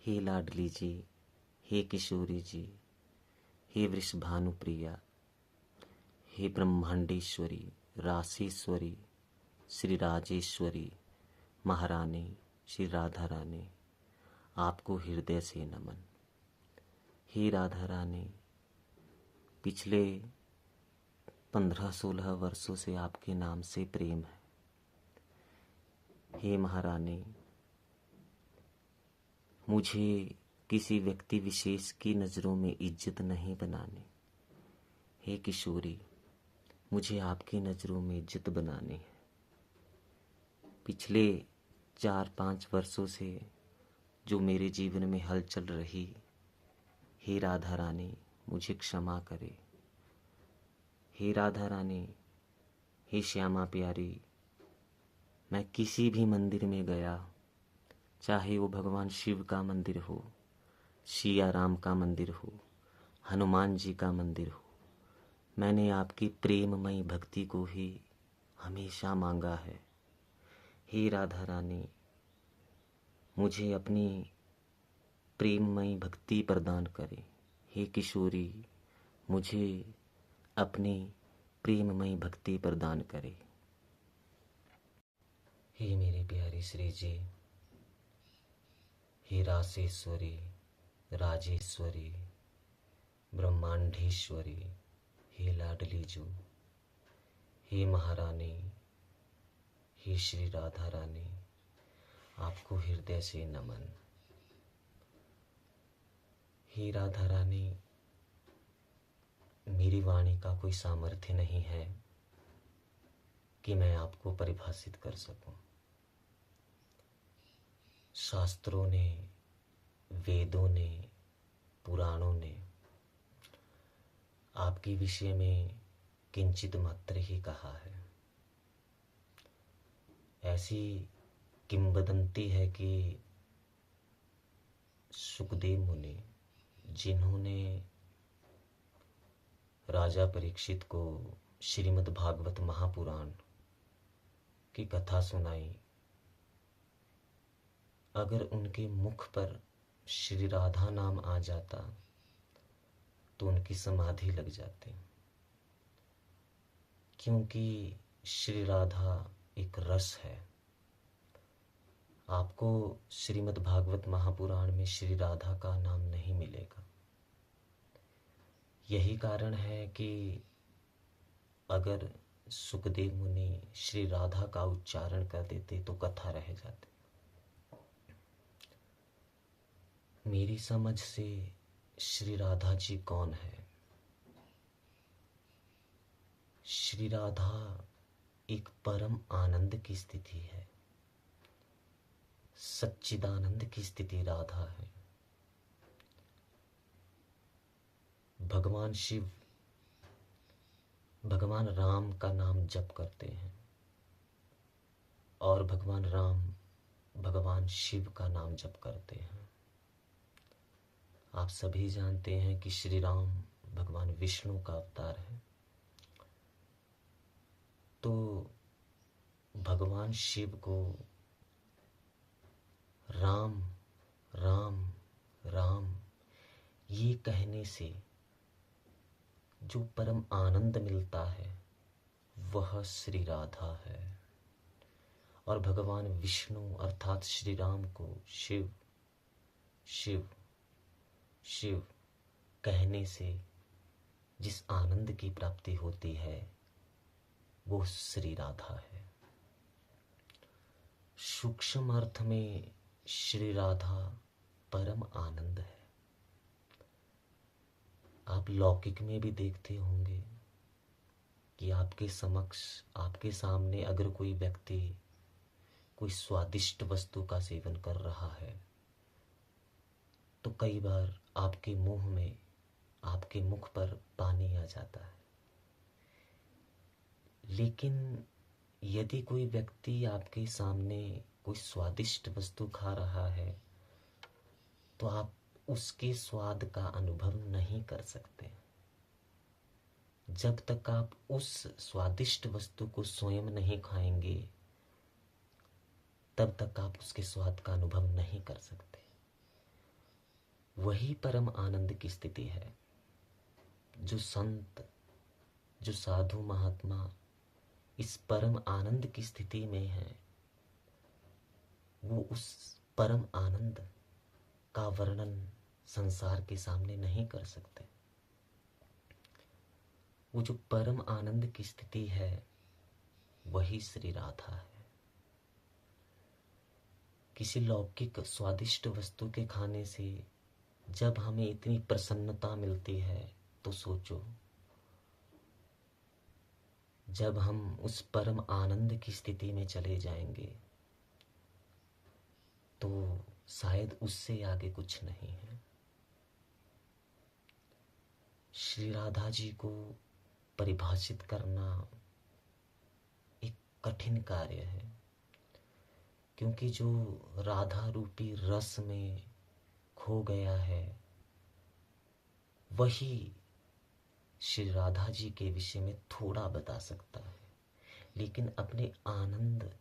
हे लाडली जी, हे किशोरी जी, हे वृषभानुप्रिया, हे ब्रह्मांडेश्वरी, रासेश्वरी, श्री राजेश्वरी, महारानी श्री राधा रानी, आपको हृदय से नमन। हे राधा रानी, पिछले 15-16 वर्षों से आपके नाम से प्रेम है। हे महारानी, मुझे किसी व्यक्ति विशेष की नज़रों में इज्जत नहीं बनानी। हे किशोरी, मुझे आपकी नज़रों में इज्जत बनानी है। पिछले 4-5 वर्षों से जो मेरे जीवन में हलचल रही, हे राधा रानी मुझे क्षमा करे। हे राधा रानी, हे श्यामा प्यारी, मैं किसी भी मंदिर में गया, चाहे वो भगवान शिव का मंदिर हो, सिया राम का मंदिर हो, हनुमान जी का मंदिर हो, मैंने आपकी प्रेममयी भक्ति को ही हमेशा मांगा है। हे राधा रानी, मुझे अपनी प्रेममयी भक्ति प्रदान करें। हे किशोरी, मुझे अपनी प्रेममयी भक्ति प्रदान करें। हे मेरे प्यारे श्री जी, हे रासेश्वरी, राजेश्वरी, ब्रह्मांडेश्वरी, हे लाडली जो, हे महारानी, हे श्री राधा रानी, आपको हृदय से नमन। हे राधा रानी, मेरी वाणी का कोई सामर्थ्य नहीं है कि मैं आपको परिभाषित कर सकूं। शास्त्रों ने, वेदों ने, पुराणों ने आपके विषय में किंचित मात्र ही कहा है। ऐसी किंवदंती है कि सुखदेव मुनि, जिन्होंने राजा परीक्षित को श्रीमद् भागवत महापुराण की कथा सुनाई, अगर उनके मुख पर श्री राधा नाम आ जाता तो उनकी समाधि लग जाती, क्योंकि श्री राधा एक रस है। आपको श्रीमद् भागवत महापुराण में श्री राधा का नाम नहीं मिलेगा। यही कारण है कि अगर सुखदेव मुनि श्री राधा का उच्चारण कर देते तो कथा रह जाती। मेरी समझ से श्री राधा जी कौन है? श्री राधा एक परम आनंद की स्थिति है, सच्चिदानंद की स्थिति राधा है। भगवान शिव भगवान राम का नाम जप करते हैं और भगवान राम भगवान शिव का नाम जप करते हैं। आप सभी जानते हैं कि श्री राम भगवान विष्णु का अवतार है, तो भगवान शिव को राम राम राम ये कहने से जो परम आनंद मिलता है वह श्री राधा है। और भगवान विष्णु अर्थात श्री राम को शिव शिव शिव कहने से जिस आनंद की प्राप्ति होती है वो श्री राधा है। सूक्ष्म अर्थ में श्री राधा परम आनंद है। आप लौकिक में भी देखते होंगे कि आपके समक्ष, आपके सामने अगर कोई व्यक्ति कोई स्वादिष्ट वस्तु का सेवन कर रहा है तो कई बार आपके मुंह में, आपके मुख पर पानी आ जाता है। लेकिन यदि कोई व्यक्ति आपके सामने कोई स्वादिष्ट वस्तु खा रहा है तो आप उसके स्वाद का अनुभव नहीं कर सकते जब तक आप उस स्वादिष्ट वस्तु को स्वयं नहीं खाएंगे, तब तक आप उसके स्वाद का अनुभव नहीं कर सकते। वही परम आनंद की स्थिति है। जो संत, जो साधु महात्मा इस परम आनंद की स्थिति में है, वो उस परम आनंद का वर्णन संसार के सामने नहीं कर सकते। वो जो परम आनंद की स्थिति है वही श्री राधा है। किसी लौकिक स्वादिष्ट वस्तु के खाने से जब हमें इतनी प्रसन्नता मिलती है, तो सोचो जब हम उस परम आनंद की स्थिति में चले जाएंगे तो शायद उससे आगे कुछ नहीं है। श्री राधा जी को परिभाषित करना एक कठिन कार्य है, क्योंकि जो राधा रूपी रस में खो गया है वही श्री राधा जी के विषय में थोड़ा बता सकता है, लेकिन अपने आनंद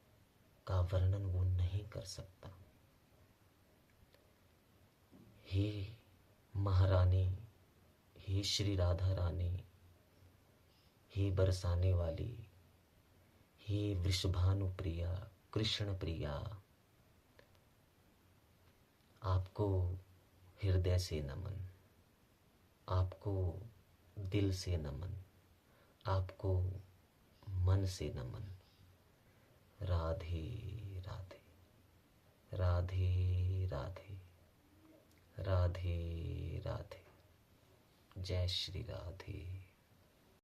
का वर्णन वो नहीं कर सकता। हे महारानी, हे श्री राधा रानी, हे बरसाने वाली, हे वृषभानु प्रिया, कृष्ण प्रिया, आपको हृदय से नमन, आपको दिल से नमन, आपको मन से नमन। राधे राधे, राधे राधे, राधे राधे। जय श्री राधे।